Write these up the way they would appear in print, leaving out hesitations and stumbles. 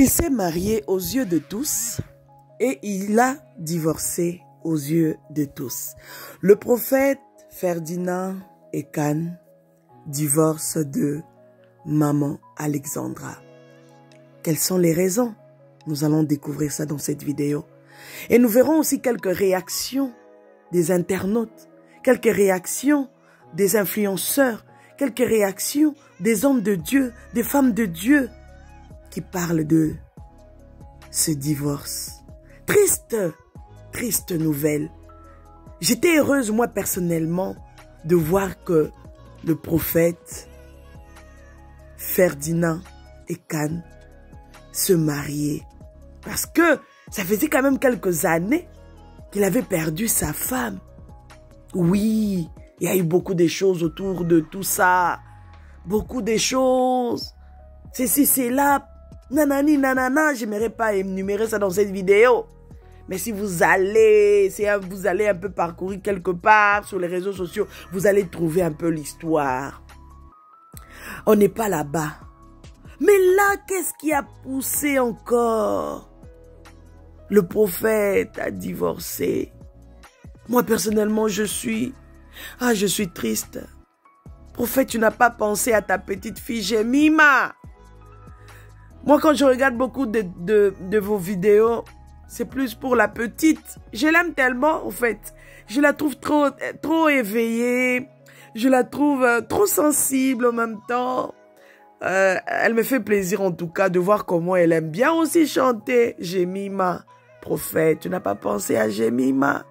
Il s'est marié aux yeux de tous et il a divorcé aux yeux de tous. Le prophète Ferdinand Ekane divorce de maman Alexandra. Quelles sont les raisons? Nous allons découvrir ça dans cette vidéo. Et nous verrons aussi quelques réactions des internautes, quelques réactions des influenceurs, quelques réactions des hommes de Dieu, des femmes de Dieu qui parlent de ce divorce. Triste nouvelle. J'étais heureuse, moi, personnellement, de voir que le prophète Ferdinand Ekane se mariait. Parce que ça faisait quand même quelques années qu'il avait perdu sa femme. Oui, il y a eu beaucoup de choses autour de tout ça. Beaucoup de choses. C'est là. Nanani, nanana, j'aimerais pas énumérer ça dans cette vidéo. Mais si vous allez un peu parcourir quelque part sur les réseaux sociaux, vous allez trouver un peu l'histoire. On n'est pas là-bas. Mais là, qu'est-ce qui a poussé encore? Le prophète a divorcé. Moi, personnellement, je suis triste. Prophète, tu n'as pas pensé à ta petite fille Jemima. Moi, quand je regarde beaucoup de vos vidéos, c'est plus pour la petite. Je l'aime tellement, en fait. Je la trouve trop éveillée. Je la trouve trop sensible en même temps. Elle me fait plaisir, en tout cas, de voir comment elle aime bien aussi chanter. Jemima, prophète, tu n'as pas pensé à Jemima?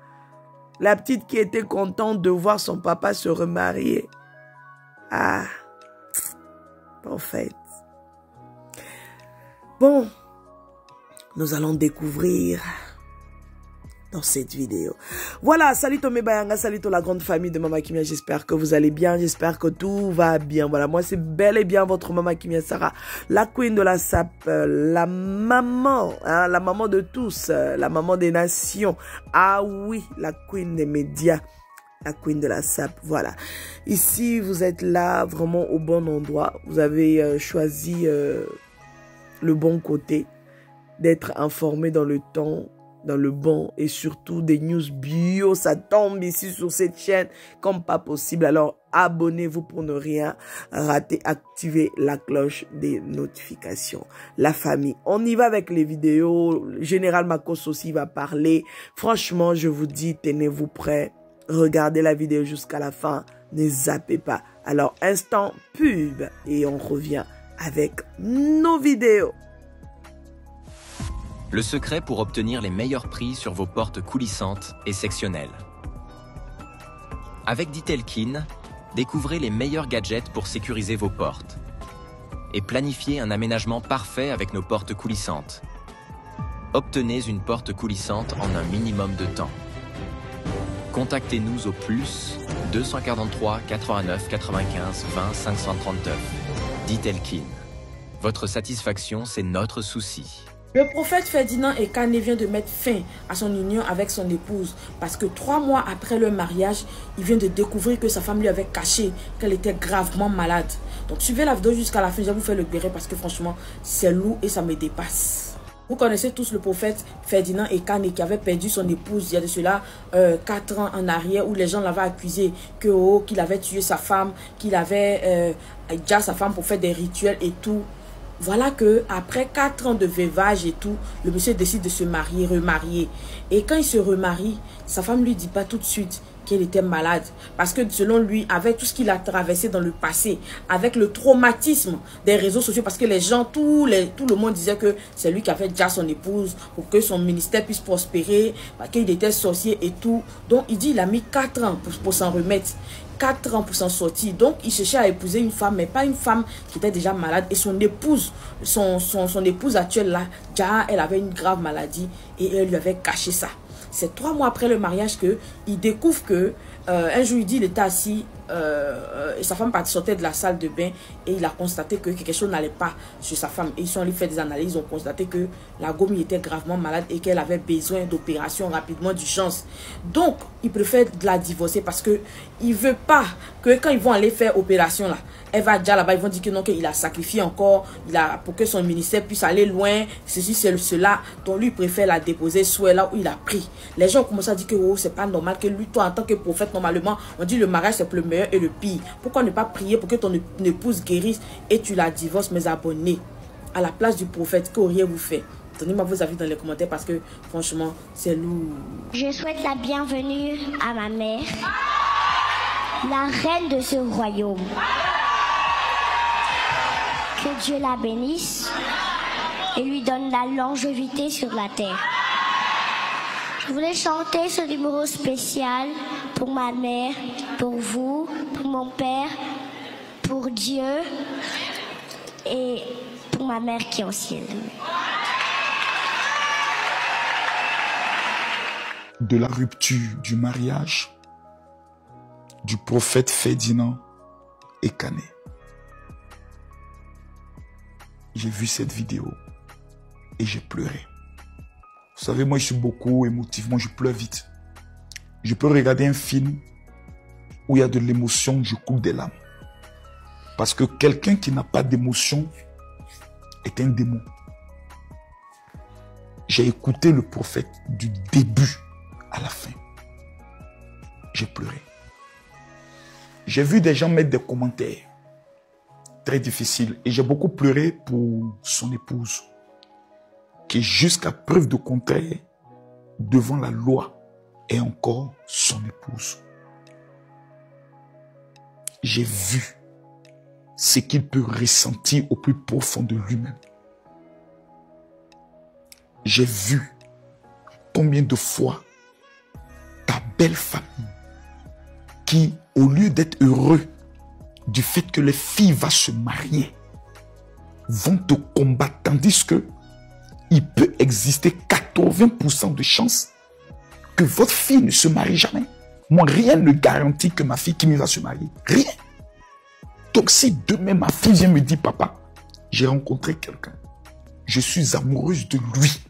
La petite qui était contente de voir son papa se remarier. Ah, prophète. Bon, nous allons découvrir dans cette vidéo. Voilà, salut Tomé Bayanga, salut la grande famille de Mama Kimia. J'espère que vous allez bien, j'espère que tout va bien. Voilà, moi c'est bel et bien votre Mama Kimia Sarah, la queen de la SAP, la maman, hein, la maman de tous, la maman des nations. Ah oui, la queen des médias. La queen de la SAP, voilà. Ici, vous êtes là vraiment au bon endroit. Vous avez choisi le bon côté, d'être informé dans le temps, dans le bon, et surtout des news bio. Ça tombe ici sur cette chaîne comme pas possible. Alors, abonnez-vous pour ne rien rater. Activez la cloche des notifications. La famille, on y va avec les vidéos. Général Makos aussi va parler. Franchement, je vous dis, tenez-vous prêts. Regardez la vidéo jusqu'à la fin. Ne zappez pas. Alors, instant pub. Et on revient avec nos vidéos. Le secret pour obtenir les meilleurs prix sur vos portes coulissantes et sectionnelles. Avec Ditelkin, découvrez les meilleurs gadgets pour sécuriser vos portes et planifiez un aménagement parfait avec nos portes coulissantes. Obtenez une porte coulissante en un minimum de temps. Contactez-nous au plus 243 89 95 20 539. Ditelkin. Votre satisfaction, c'est notre souci. Le prophète Ferdinand Ekane vient de mettre fin à son union avec son épouse parce que 3 mois après leur mariage, il vient de découvrir que sa femme lui avait caché qu'elle était gravement malade. Donc suivez la vidéo jusqu'à la fin, je vais vous faire le béret parce que franchement, c'est lourd et ça me dépasse. Vous connaissez tous le prophète Ferdinand Ekane qui avait perdu son épouse il y a de cela 4 ans en arrière, où les gens l'avaient accusé qu'il avait tué sa femme, qu'il avait déjà sa femme pour faire des rituels et tout. Voilà que après 4 ans de veuvage et tout, le monsieur décide de se marier, remarier. Et quand il se remarie, sa femme lui dit pas tout de suite qu'elle était malade. Parce que selon lui, avec tout ce qu'il a traversé dans le passé, avec le traumatisme des réseaux sociaux, parce que les gens, tout le monde disait que c'est lui qui avait déjà son épouse, pour que son ministère puisse prospérer, parce qu'il était sorcier et tout. Donc il dit il a mis 4 ans pour s'en remettre. 4 ans pour s'en sortir. Donc, il cherchait à épouser une femme, mais pas une femme qui était déjà malade. Et son épouse, son épouse actuelle là, déjà, elle avait une grave maladie et elle lui avait caché ça. C'est 3 mois après le mariage que il découvre que un jour il dit, il était assis sa femme sortait de la salle de bain et il a constaté que quelque chose n'allait pas sur sa femme. Et ils sont allés faire des analyses, ils ont constaté que la Gomi était gravement malade et qu'elle avait besoin d'opération rapidement, d'urgence. Donc, il préfère la divorcer parce que il veut pas que quand ils vont aller faire opération là, elle va déjà là-bas, ils vont dire que non, qu'il a sacrifié encore, pour que son ministère puisse aller loin, ceci, cela. Donc lui, il préfère la déposer soit là où il a pris. Les gens ont commencé à dire que oh, c'est pas normal que lui, toi, en tant que prophète, normalement, on dit le mariage c'est le meilleur et le pire. Pourquoi ne pas prier pour que ton épouse guérisse et tu la divorces, mes abonnés? À la place du prophète, qu'auriez-vous fait? Donnez-moi vos avis dans les commentaires parce que franchement, c'est lourd. Je souhaite la bienvenue à ma mère, la reine de ce royaume. Que Dieu la bénisse et lui donne la longévité sur la terre. Je voulais chanter ce numéro spécial pour ma mère, pour vous, pour mon père, pour Dieu et pour ma mère qui est au ciel. De la rupture du mariage du prophète Ferdinand et Canet. J'ai vu cette vidéo et j'ai pleuré. Vous savez, moi je suis beaucoup émotivement, je pleure vite. Je peux regarder un film où il y a de l'émotion, je coule des larmes. Parce que quelqu'un qui n'a pas d'émotion est un démon. J'ai écouté le prophète du début à la fin. J'ai pleuré. J'ai vu des gens mettre des commentaires très difficiles et j'ai beaucoup pleuré pour son épouse qui, jusqu'à preuve de contraire, devant la loi, est encore son épouse. J'ai vu ce qu'il peut ressentir au plus profond de lui-même. J'ai vu combien de fois ta belle famille qui, au lieu d'être heureux du fait que les filles vont se marier, vont te combattre, tandis que il peut exister 80% de chances que votre fille ne se marie jamais. Moi, rien ne garantit que ma fille Kimi va se marier. Rien. Donc, si demain ma fille vient me dire, papa, j'ai rencontré quelqu'un, je suis amoureuse de lui,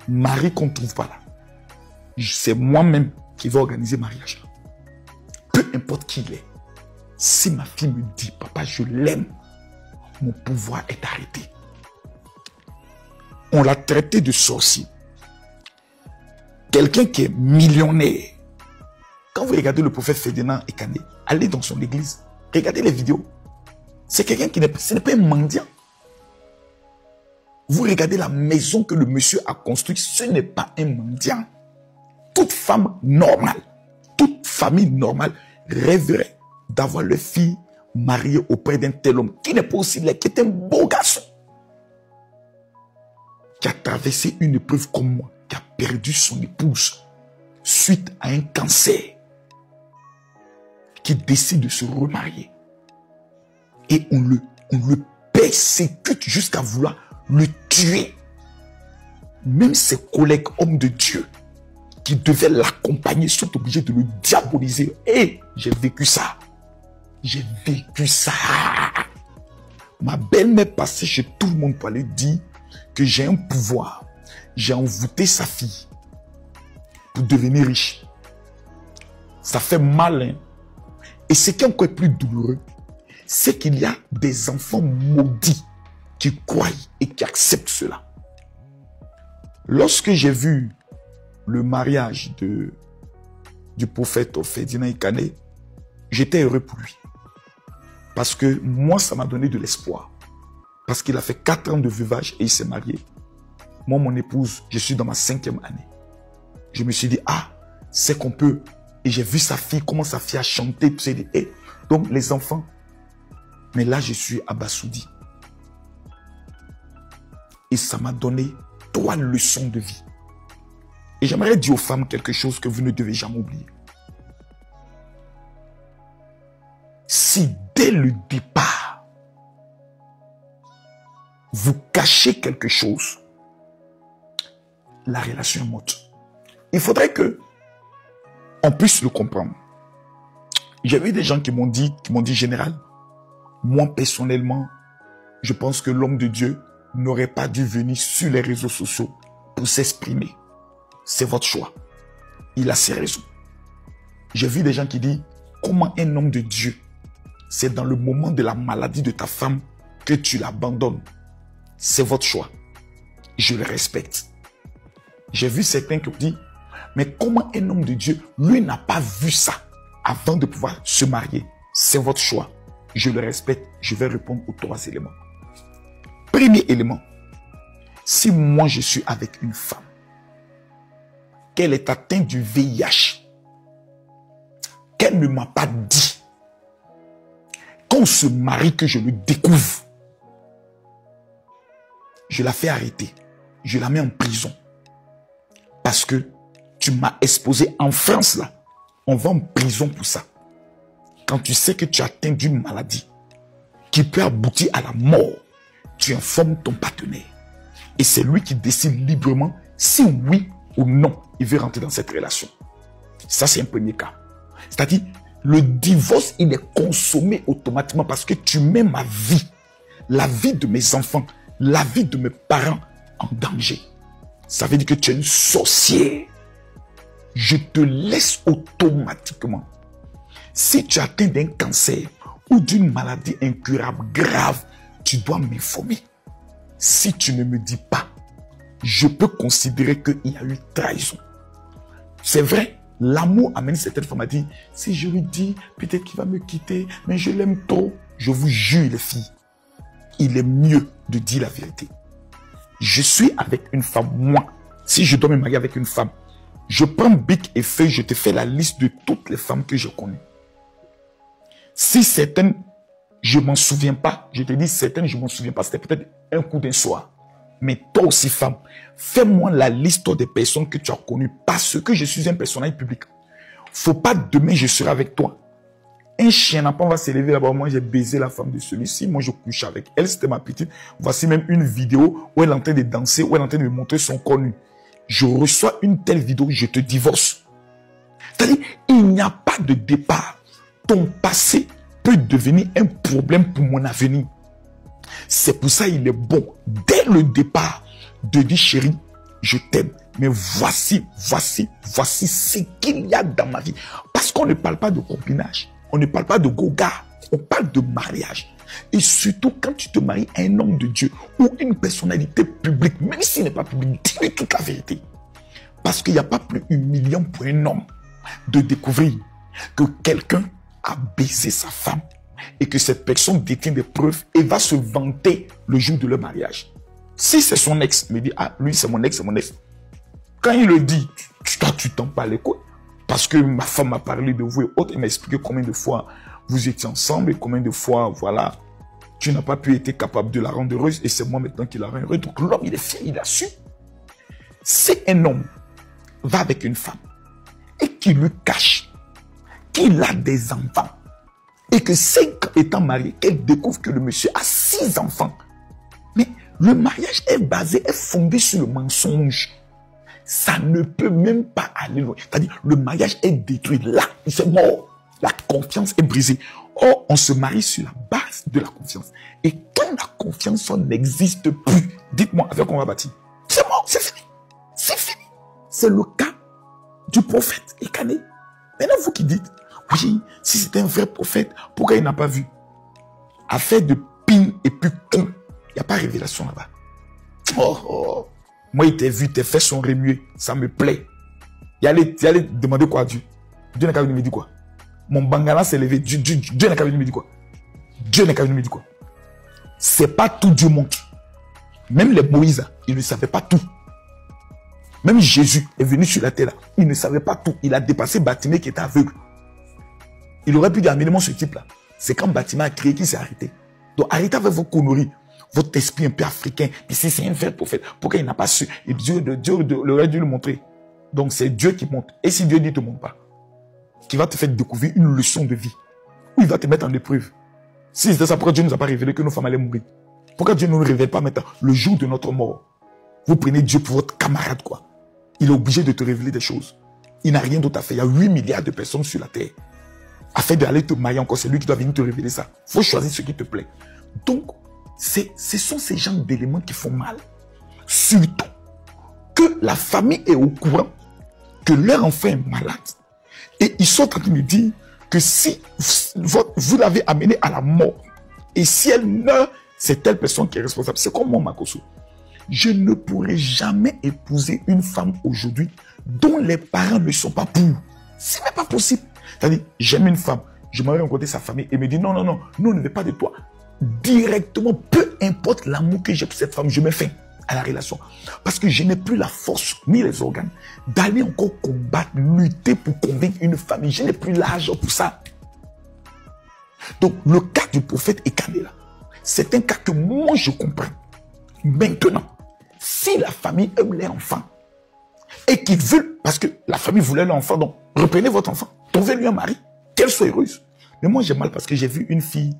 mari qu'on ne trouve pas là, c'est moi-même qui vais organiser le mariage. Peu importe qui il est. Si ma fille me dit, papa, je l'aime, mon pouvoir est arrêté. On l'a traité de sorcier. Quelqu'un qui est millionnaire. Quand vous regardez le prophète Ferdinand et Canet, allez dans son église, regardez les vidéos. C'est quelqu'un qui ce n'est pas un mendiant. Vous regardez la maison que le monsieur a construite, ce n'est pas un mendiant. Toute femme normale, toute famille normale rêverait d'avoir leur fille mariée auprès d'un tel homme qui n'est pas aussi laid, qui est un beau garçon, qui a traversé une épreuve comme moi, qui a perdu son épouse suite à un cancer, qui décide de se remarier. Et on le persécute jusqu'à vouloir le tuer. Même ses collègues hommes de Dieu qui devaient l'accompagner sont obligés de le diaboliser. Et j'ai vécu ça. J'ai vécu ça. Ma belle-mère passait chez tout le monde pour aller dire que j'ai un pouvoir. J'ai envoûté sa fille pour devenir riche. Ça fait mal, hein? Et ce qui est encore plus douloureux, c'est qu'il y a des enfants maudits qui croient et qui acceptent cela. Lorsque j'ai vu le mariage du prophète Ferdinand et Canet, j'étais heureux pour lui. Parce que moi, ça m'a donné de l'espoir. Parce qu'il a fait 4 ans de veuvage et il s'est marié. Moi, mon épouse, je suis dans ma 5e année. Je me suis dit, ah, c'est qu'on peut. Et j'ai vu sa fille, comment sa fille a chanté. Et donc, les enfants. Mais là, je suis abasourdi. Et ça m'a donné 3 leçons de vie. Et j'aimerais dire aux femmes quelque chose que vous ne devez jamais oublier. Si dès le départ, vous cachez quelque chose, la relation est morte. Il faudrait que on puisse le comprendre. J'ai vu des gens qui m'ont dit, général, moi personnellement, je pense que l'homme de Dieu n'aurait pas dû venir sur les réseaux sociaux pour s'exprimer. C'est votre choix. Il a ses raisons. J'ai vu des gens qui disent, comment un homme de Dieu, c'est dans le moment de la maladie de ta femme que tu l'abandonnes. C'est votre choix. Je le respecte. J'ai vu certains qui ont dit, mais comment un homme de Dieu, lui n'a pas vu ça avant de pouvoir se marier? C'est votre choix. Je le respecte. Je vais répondre aux 3 éléments. Premier élément, si moi je suis avec une femme, qu'elle est atteinte du VIH, qu'elle ne m'a pas dit, qu'on se marie, que je le découvre, je la fais arrêter, je la mets en prison. Parce que tu m'as exposé en France là, on va en prison pour ça. Quand tu sais que tu as atteint d'une maladie qui peut aboutir à la mort, tu informes ton partenaire. Et c'est lui qui décide librement si oui ou non il veut rentrer dans cette relation. Ça, c'est un premier cas. C'est-à-dire, le divorce, il est consommé automatiquement parce que tu mets ma vie, la vie de mes enfants, la vie de mes parents en danger. Ça veut dire que tu es une sorcière. Je te laisse automatiquement. Si tu atteins d'un cancer ou d'une maladie incurable grave, tu dois m'informer. Si tu ne me dis pas, je peux considérer qu'il y a eu trahison. C'est vrai, l'amour amène certaines femmes à dire, si je lui dis, peut-être qu'il va me quitter, mais je l'aime trop. Je vous jure les filles, il est mieux de dire la vérité. Je suis avec une femme, moi. Si je dois me marier avec une femme, je prends bic et feuille, je te fais la liste de toutes les femmes que je connais. Si certaines, je ne m'en souviens pas, je te dis certaines, je ne m'en souviens pas, c'était peut-être un coup d'un soir. Mais toi aussi, femme, fais-moi la liste des personnes que tu as connues parce que je suis un personnage public. Faut pas demain, je serai avec toi. Un chien n'a pas, on va s'élever là-bas. Moi, j'ai baisé la femme de celui-ci. Moi, je couche avec elle. C'était ma petite. Voici même une vidéo où elle est en train de danser, où elle est en train de me montrer son corps nu. Je reçois une telle vidéo, je te divorce. C'est-à-dire, il n'y a pas de départ. Ton passé peut devenir un problème pour mon avenir. C'est pour ça qu'il est bon, dès le départ, de dire, chérie, je t'aime. Mais voici ce qu'il y a dans ma vie. Parce qu'on ne parle pas de copinage. On ne parle pas de goga. On parle de mariage. Et surtout, quand tu te maries à un homme de Dieu ou une personnalité publique, même s'il n'est pas public, dis-lui toute la vérité. Parce qu'il n'y a pas plus humiliant pour un homme de découvrir que quelqu'un a baisé sa femme et que cette personne détient des preuves et va se vanter le jour de leur mariage. Si c'est son ex, il me dit, ah, lui c'est mon ex, c'est mon ex. Quand il le dit, tu t'en parles les couilles. Parce que ma femme m'a parlé de vous et autres, elle m'a expliqué combien de fois vous étiez ensemble et combien de fois, voilà, tu n'as pas pu être capable de la rendre heureuse et c'est moi maintenant qui la rends heureuse. Donc l'homme, il est fier, il a su. Si un homme va avec une femme et qu'il lui cache qu'il a des enfants et que 5 ans étant marié, qu'elle découvre que le monsieur a 6 enfants, mais le mariage est basé, est fondé sur le mensonge. Ça ne peut même pas aller loin. C'est-à-dire, le mariage est détruit. Là, c'est mort. La confiance est brisée. Or, on se marie sur la base de la confiance. Et quand la confiance n'existe plus, dites-moi, avec quoi on va bâtir? C'est mort, c'est fini. C'est fini. C'est le cas du prophète Ekané. Maintenant, vous qui dites, oui, si c'était un vrai prophète, pourquoi il n'a pas vu? Affaire de pin et puis con. Il n'y a pas de révélation là-bas. Oh. Moi, il t'a vu, tes fesses sont remuées. Ça me plaît. Il allait demander quoi à Dieu? Dieu n'a qu'à venir me dire quoi? Mon bangala s'est levé. Dieu n'a qu'à venir me dire quoi? Dieu n'a qu'à venir me dire quoi? C'est pas tout Dieu montre. Même les Moïse, ils ne savaient pas tout. Même Jésus est venu sur la terre là. Il ne savait pas tout. Il a dépassé Bartimée qui était aveugle. Il aurait pu dire, amenez-moi ce type-là. C'est quand Bartimée a crié qu'il s'est arrêté. Donc arrêtez avec vos conneries. Votre esprit un peu africain. Mais si c'est un vrai prophète, pourquoi il n'a pas su? Et Dieu aurait dû le montrer. Donc c'est Dieu qui montre. Et si Dieu ne te montre pas, qui va te faire découvrir une leçon de vie, ou il va te mettre en épreuve. Si c'était ça, pourquoi Dieu ne nous a pas révélé que nos femmes allaient mourir? Pourquoi Dieu ne nous révèle pas maintenant le jour de notre mort? Vous prenez Dieu pour votre camarade, quoi. Il est obligé de te révéler des choses. Il n'a rien d'autre à faire. Il y a 8 milliards de personnes sur la terre. afin d'aller te marier encore, c'est lui qui doit venir te révéler ça. Il faut choisir ce qui te plaît. Donc, ce sont ces genres d'éléments qui font mal. Surtout que la famille est au courant que leur enfant est malade. Et ils sont en train de dire que si vous l'avez amené à la mort, et si elle meurt, c'est telle personne qui est responsable. C'est comme moi, Makoso. Je ne pourrai jamais épouser une femme aujourd'hui dont les parents ne sont pas pour. Ce n'est pas possible. C'est-à-dire, j'aime une femme, je m'en vais rencontrer sa famille et me dit non, non, non, nous on ne veut pas de toi. Directement, peu importe l'amour que j'ai pour cette femme, je mets fin à la relation. Parce que je n'ai plus la force ni les organes d'aller encore combattre, lutter pour convaincre une famille. Je n'ai plus l'argent pour ça. Donc, le cas du prophète Ekane là, c'est un cas que moi je comprends. Maintenant, si la famille aime les enfants et qu'ils veulent, parce que la famille voulait l'enfant, donc reprenez votre enfant, trouvez-lui un mari, qu'elle soit heureuse. Mais moi j'ai mal parce que j'ai vu une fille,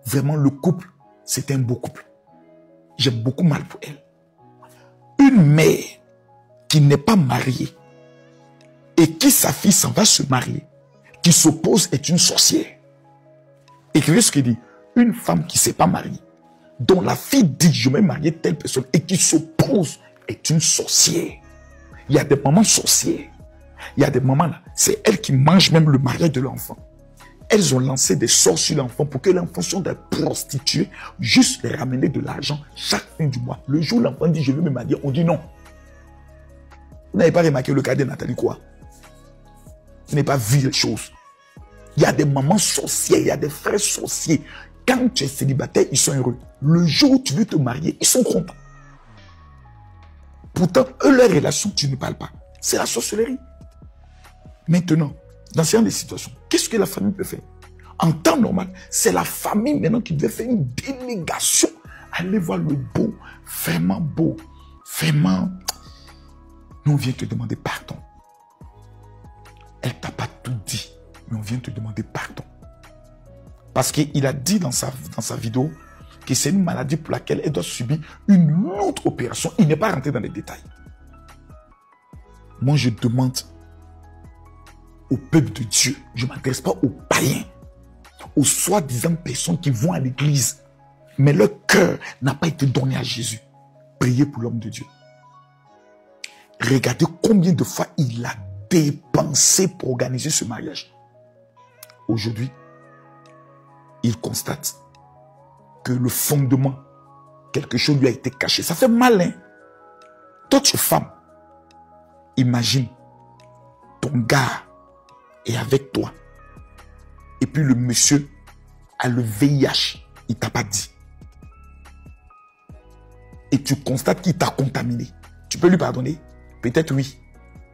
vraiment le couple, c'était un beau couple. J'ai beaucoup mal pour elle. Une mère qui n'est pas mariée et qui sa fille s'en va se marier, qui s'oppose est une sorcière. Écrivez ce qu'il dit. Une femme qui ne s'est pas mariée, dont la fille dit je vais marier telle personne et qui s'oppose est une sorcière. Il y a des mamans sorcières. Il y a des mamans là, c'est elles qui mangent même le mariage de l'enfant. Elles ont lancé des sorts sur l'enfant pour que l'enfant soit des prostituées, juste les ramener de l'argent chaque fin du mois. Le jour où l'enfant dit je veux me marier, on dit non. Vous n'avez pas remarqué le cas de Nathalie quoi? Vous n'avez pas vu les choses. Il y a des mamans sorcières, il y a des frères sorciers. Quand tu es célibataire, ils sont heureux. Le jour où tu veux te marier, ils sont contents. Pourtant, eux, leur relation, tu ne parles pas. C'est la sorcellerie. Maintenant, dans ce genre de situations, qu'est-ce que la famille peut faire? En temps normal, c'est la famille maintenant qui devait faire une délégation. Aller voir le beau, vraiment. Nous, on vient te demander pardon. Elle t'a pas tout dit, mais on vient te demander pardon. Parce qu'il a dit dans sa vidéo que c'est une maladie pour laquelle elle doit subir une autre opération. Il n'est pas rentré dans les détails. Moi, je demande au peuple de Dieu, je ne m'adresse pas aux païens, aux soi-disant personnes qui vont à l'église, mais leur cœur n'a pas été donné à Jésus. Priez pour l'homme de Dieu. Regardez combien de fois il a dépensé pour organiser ce mariage. Aujourd'hui, il constate que le fondement, quelque chose lui a été caché. Ça fait mal, hein? Toi, tu es femme. Imagine, ton gars est avec toi. Et puis le monsieur a le VIH. Il ne t'a pas dit. Et tu constates qu'il t'a contaminé. Tu peux lui pardonner? Peut-être oui.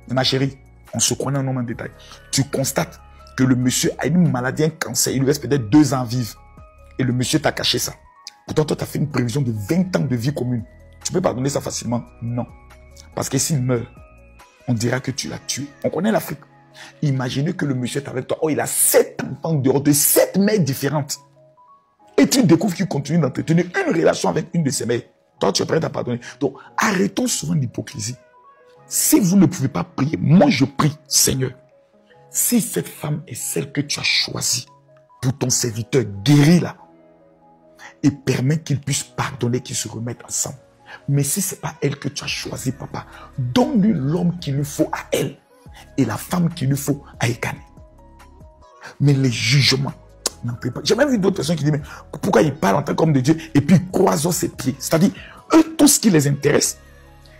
Mais ma chérie, on se connaît un nom en détail. Tu constates que le monsieur a une maladie, un cancer. Il lui reste peut-être 2 ans à vivre. Et le monsieur t'a caché ça. Pourtant, toi, tu as fait une prévision de 20 ans de vie commune. Tu peux pardonner ça facilement? Non. Parce que s'il meurt, on dira que tu l'as tué. On connaît l'Afrique. Imaginez que le monsieur est avec toi. Oh, il a 7 enfants dehors de 7 mères différentes. Et tu découvres qu'il continue d'entretenir une relation avec une de ses mères. Toi, tu es prêt à pardonner. Donc, arrêtons souvent l'hypocrisie. Si vous ne pouvez pas prier, moi je prie, Seigneur. Si cette femme est celle que tu as choisie pour ton serviteur, guéris-la. Et permets qu'il puisse pardonner, qu'ils se remettent ensemble. Mais si ce n'est pas elle que tu as choisie, papa, donne-lui l'homme qu'il lui faut à elle et la femme qu'il lui faut à Ekane. Mais les jugements, n'entrez pas. J'ai même vu d'autres personnes qui disent, mais pourquoi il parle en tant qu'homme de Dieu et puis il croise ses pieds? C'est-à-dire, eux, tout ce qui les intéresse,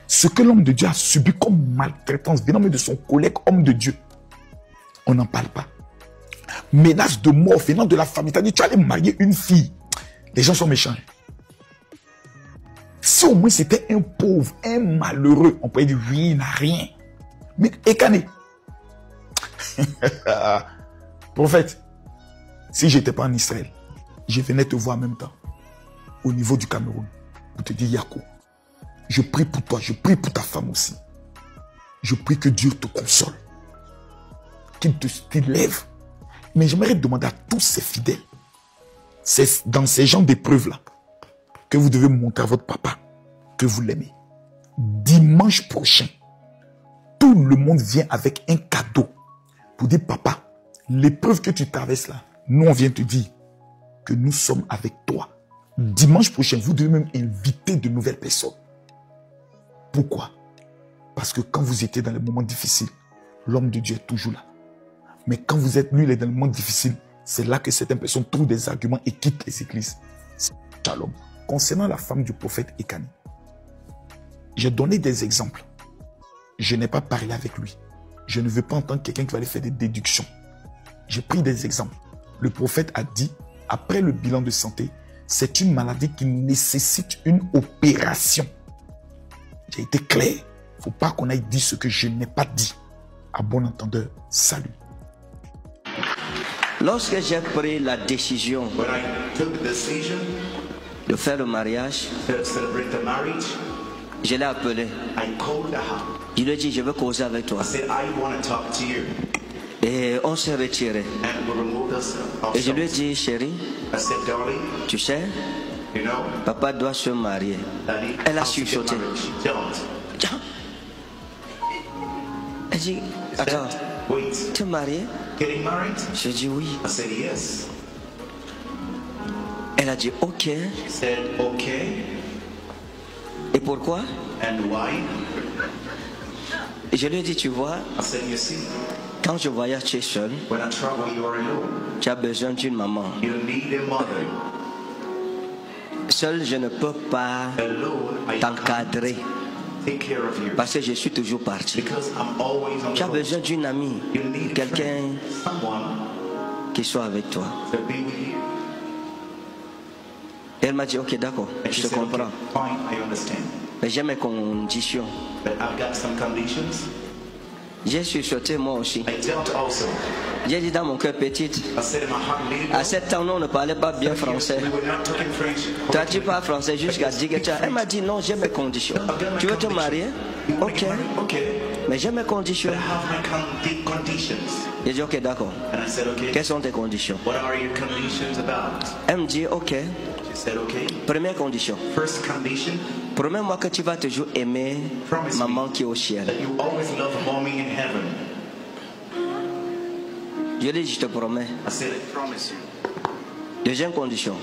ce que l'homme de Dieu a subi comme maltraitance venant de son collègue homme de Dieu, on n'en parle pas. Menace de mort venant de la famille. C'est-à-dire, tu allais marier une fille. Les gens sont méchants. Si au moins c'était un pauvre, un malheureux, on pourrait dire oui, il n'a rien. Mais Ekane, prophète, si je n'étais pas en Israël, je venais te voir en même temps, au niveau du Cameroun, pour te dire Yako, je prie pour toi, je prie pour ta femme aussi. Je prie que Dieu te console, qu'il t'élève. Mais j'aimerais demander à tous ces fidèles, c'est dans ces genres d'épreuves-là que vous devez montrer à votre papa que vous l'aimez. Dimanche prochain, tout le monde vient avec un cadeau pour dire, papa, l'épreuve que tu traverses là, nous on vient te dire que nous sommes avec toi. Dimanche prochain, vous devez même inviter de nouvelles personnes. Pourquoi? Parce que quand vous étiez dans les moments difficiles, l'homme de Dieu est toujours là. Mais quand vous êtes lui, dans les moments difficiles, c'est là que certaines personnes trouvent des arguments et quittent les églises. Shalom. Concernant la femme du prophète Ekani, j'ai donné des exemples. Je n'ai pas parlé avec lui. Je ne veux pas entendre quelqu'un qui va aller faire des déductions. J'ai pris des exemples. Le prophète a dit, après le bilan de santé, c'est une maladie qui nécessite une opération. J'ai été clair. Il ne faut pas qu'on aille dire ce que je n'ai pas dit. À bon entendeur, salut. Lorsque j'ai pris la décision de faire le mariage, je l'ai appelé. Je lui ai dit, je veux causer avec toi. Et on s'est retiré. Et je lui ai dit, chérie, tu sais, papa doit se marier. Elle a chuchoté. Elle dit, attends, tu es marié? J'ai dit oui. Elle a dit ok. Et pourquoi? Et je lui ai dit, tu vois, quand je voyage, tu es seul. Tu as besoin d'une maman. Seul, je ne peux pas t'encadrer. Parce que je suis toujours parti. Tu as besoin d'une amie, quelqu'un qui soit avec toi. Et elle m'a dit, ok, d'accord, je te comprends. Mais j'ai mes conditions. J'ai chuchoté moi aussi. J'ai dit dans mon cœur petite, à 7 ans, nous, on ne parlait pas bien français. Toi, tu parles français jusqu'à 10 ans. Elle m'a dit, non, j'ai mes conditions. Tu veux te marier? Ok. Mais j'ai mes conditions. J'ai dit, ok, d'accord. Quelles sont tes conditions? Elle me dit, ok. Première condition. Promets-moi que tu vas toujours aimer maman qui est au ciel. Je lui ai dit, je te promets. Deuxième condition.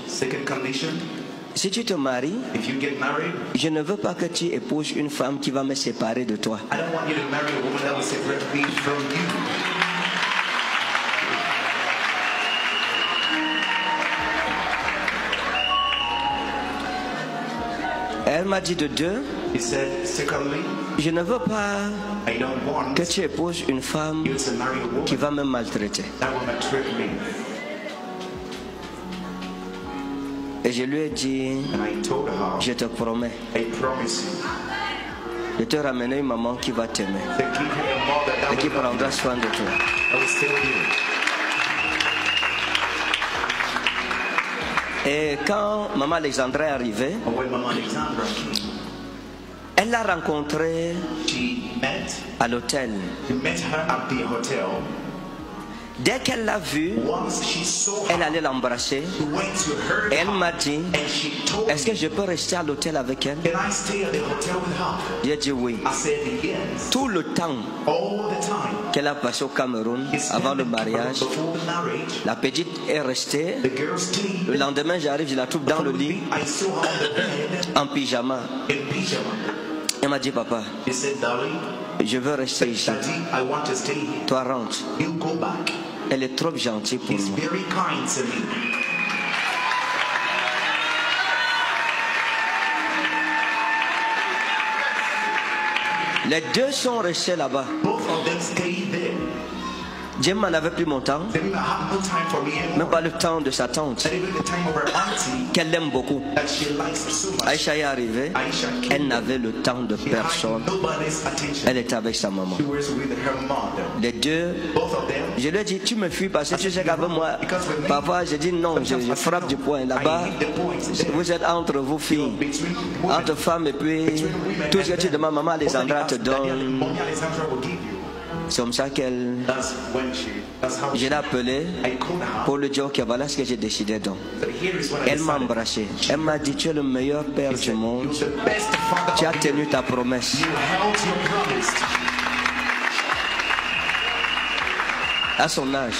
Si tu te maries, je ne veux pas que tu épouses une femme qui va me séparer de toi. Elle m'a dit de deux, je ne veux pas que tu épouses une femme qui va me maltraiter. Et je lui ai dit, je te promets, de te ramener une maman qui va t'aimer et qui prendra soin de toi. Et quand maman Alexandra est arrivée, elle l'a rencontrée à l'hôtel. Dès qu'elle l'a vue, elle allait l'embrasser. Elle m'a dit, est-ce que je peux rester à l'hôtel avec elle? J'ai dit oui. Tout le temps qu'elle a passé au Cameroun avant le mariage, la petite est restée. Le lendemain, j'arrive, je la trouve dans le lit, en pyjama. Elle m'a dit, papa, je veux rester ici. Toi, rentre. Elle est trop gentille pour moi. Les deux sont restés là-bas. Jim n'en avait plus mon temps, même pas le temps de sa tante, qu'elle aime beaucoup. Aïcha est arrivée, elle n'avait le temps de personne, elle était avec sa maman. Les deux, je lui ai dit, tu me fuis parce que tu sais qu'avec moi, parfois je dis non, je frappe du poing. Là-bas, vous êtes entre vous filles, entre femmes, et puis tout ce que tu demandes, maman Alexandra te donne. C'est comme ça qu'elle... Je l'ai appelée pour lui dire, ok, voilà ce que j'ai décidé donc. Elle m'a embrassé. Elle m'a dit, tu es le meilleur père du monde. Tu as tenu ta promesse. À son âge.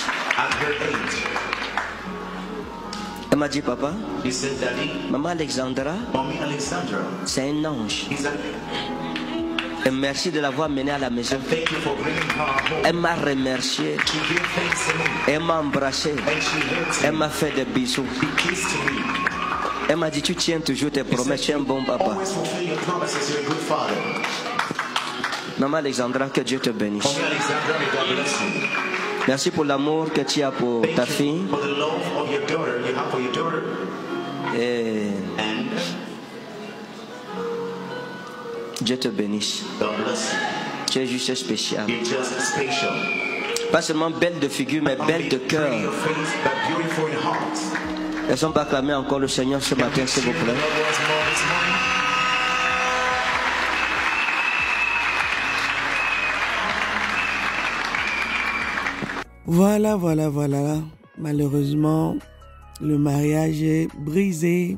Elle m'a dit, papa, He said, Daddy, maman Alexandra, Mommy Alexandra, c'est un ange. he's a, Et merci de l'avoir menée à la maison. and thank you for bringing her home. Elle m'a remercié. She gave thanks to me, Elle m'a embrassé. and she hugged Elle me. m'a fait des bisous. She kissed me. Elle m'a dit, tu tiens toujours tes promesses, tu es un bon papa. Always fulfill your promises. You're a good father. Maman Alexandra, que Dieu te bénisse. Mommy Alexandra, may God bless you. Merci pour l'amour que tu as pour ta Thank fille. you for the love of your daughter. You have for your daughter, Et and Dieu te bénisse. God bless you. Tu es juste spécial. You're just special. Pas seulement belle de figure, mais belle de Pretty cœur. in your face, but beautiful in heart. Est-ce qu'on peut acclamer encore le Seigneur ce matin, s'il vous plaît? Voilà, voilà, voilà. Malheureusement, le mariage est brisé.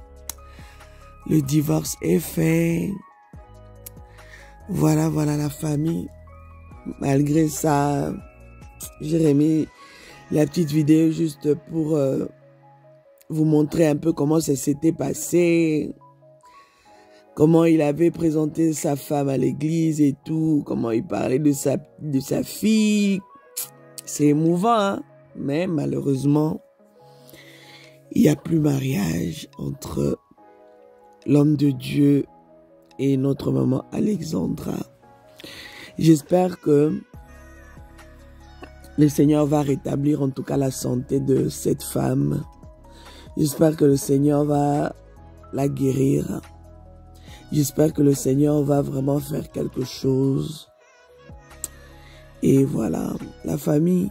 Le divorce est fait. Voilà, voilà la famille. Malgré ça, j'ai remis la petite vidéo juste pour vous montrer un peu comment ça s'était passé. Comment il avait présenté sa femme à l'église et tout. Comment il parlait de sa fille. C'est émouvant, hein? Mais malheureusement, il n'y a plus mariage entre l'homme de Dieu et notre maman Alexandra. J'espère que le Seigneur va rétablir en tout cas la santé de cette femme. J'espère que le Seigneur va la guérir. J'espère que le Seigneur va vraiment faire quelque chose. Et voilà, la famille,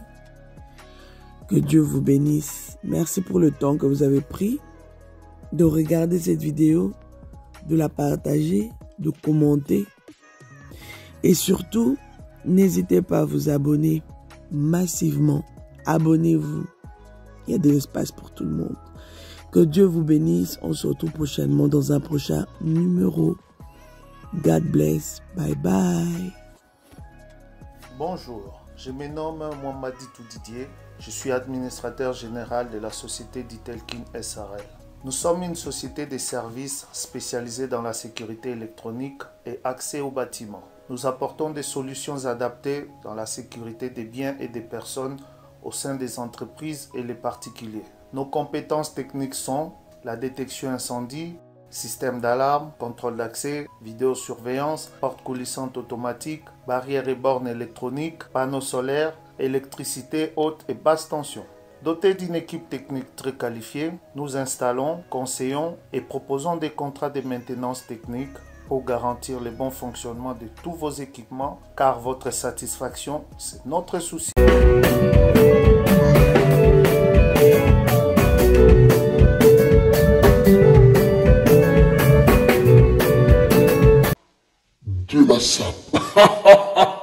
que Dieu vous bénisse. Merci pour le temps que vous avez pris de regarder cette vidéo, de la partager, de commenter. Et surtout, n'hésitez pas à vous abonner massivement. Abonnez-vous. Il y a de l'espace pour tout le monde. Que Dieu vous bénisse. On se retrouve prochainement dans un prochain numéro. God bless. Bye bye. Bonjour, je me nomme Mohamadi Didier. Je suis administrateur général de la société Ditelkin SRL. Nous sommes une société de services spécialisée dans la sécurité électronique et accès aux bâtiments. Nous apportons des solutions adaptées dans la sécurité des biens et des personnes au sein des entreprises et les particuliers. Nos compétences techniques sont la détection incendie, système d'alarme, contrôle d'accès, vidéosurveillance, porte coulissante automatique, barrières et bornes électroniques, panneaux solaires, électricité haute et basse tension. Dotés d'une équipe technique très qualifiée, nous installons, conseillons et proposons des contrats de maintenance technique pour garantir le bon fonctionnement de tous vos équipements, car votre satisfaction, c'est notre souci. Dieu la sape.